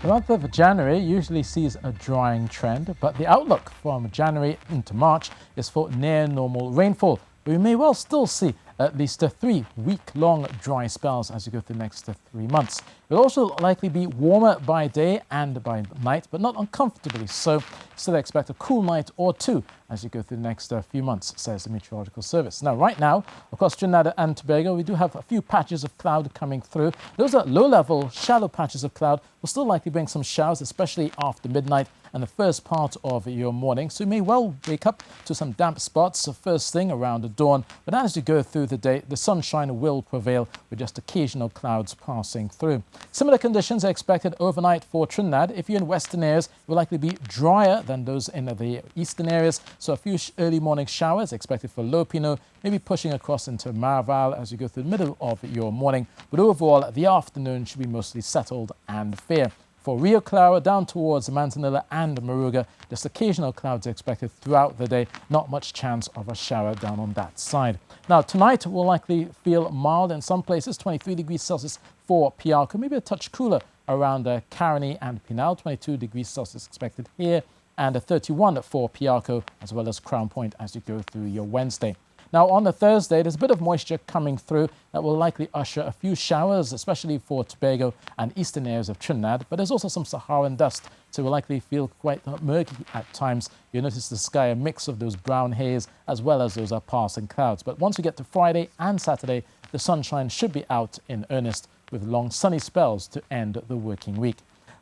The month of January usually sees a drying trend, but the outlook from January into March is for near normal rainfall. We may well still see at least 3 week-long dry spells as you go through the next 3 months. It will also likely be warmer by day and by night, but not uncomfortably so. Still expect a cool night or two as you go through the next few months, says the Meteorological Service. Now, right now, across Trinidad and Tobago, we do have a few patches of cloud coming through. Those are low-level, shallow patches of cloud. Will still likely bring some showers, especially after midnight and the first part of your morning. So you may well wake up to some damp spots first thing around the dawn. But as you go through the day, the sunshine will prevail with just occasional clouds passing through. Similar conditions are expected overnight for Trinidad. If you're in western areas, it will likely be drier than those in the eastern areas. So a few early morning showers expected for Lopino, maybe pushing across into Maraval as you go through the middle of your morning. But overall, the afternoon should be mostly settled and fair. For Rio Claro, down towards Manzanilla and Moruga, just occasional clouds expected throughout the day. Not much chance of a shower down on that side. Now, tonight will likely feel mild in some places, 23 degrees Celsius for Pialco, maybe a touch cooler around Caroni and Pinal, 22 degrees Celsius expected here, and 31 for Pialco, as well as Crown Point as you go through your Wednesday. Now, on the Thursday, there's a bit of moisture coming through that will likely usher a few showers, especially for Tobago and eastern areas of Trinidad. But there's also some Saharan dust, so it will likely feel quite murky at times. You'll notice the sky a mix of those brown haze as well as those passing clouds. But once we get to Friday and Saturday, the sunshine should be out in earnest with long sunny spells to end the working week.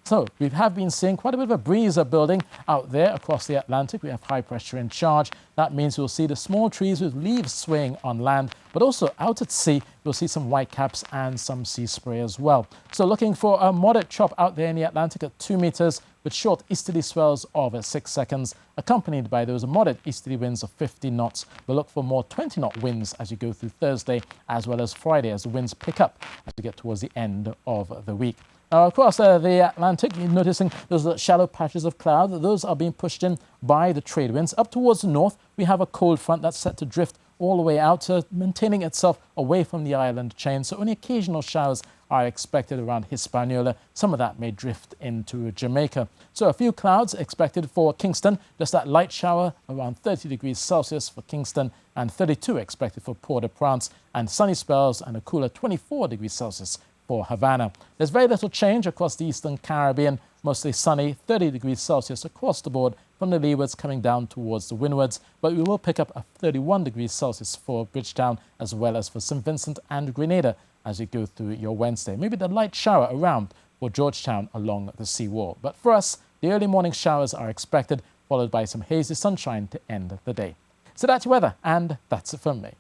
So we have been seeing quite a bit of a breeze building out there across the Atlantic. We have high pressure in charge. That means we'll see the small trees with leaves swaying on land, but also out at sea, we'll see some whitecaps and some sea spray as well. So looking for a moderate chop out there in the Atlantic at 2 meters with short easterly swells of 6 seconds, accompanied by those moderate easterly winds of 50 knots. We'll look for more 20-knot winds as you go through Thursday as well as Friday as the winds pick up as we get towards the end of the week. Now, across the Atlantic, you're noticing those shallow patches of cloud. Those are being pushed in by the trade winds. Up towards the north, we have a cold front that's set to drift all the way out, maintaining itself away from the island chain. So only occasional showers are expected around Hispaniola. Some of that may drift into Jamaica. So a few clouds expected for Kingston. Just that light shower around 30 degrees Celsius for Kingston and 32 expected for Port-au-Prince, and sunny spells and a cooler 24 degrees Celsius for Havana. There's very little change across the Eastern Caribbean, mostly sunny, 30 degrees Celsius across the board from the leewards coming down towards the windwards, but we will pick up a 31 degrees Celsius for Bridgetown as well as for St. Vincent and Grenada as you go through your Wednesday. Maybe the light shower around for Georgetown along the seawall. But for us, the early morning showers are expected, followed by some hazy sunshine to end the day. So that's your weather, and that's it from me.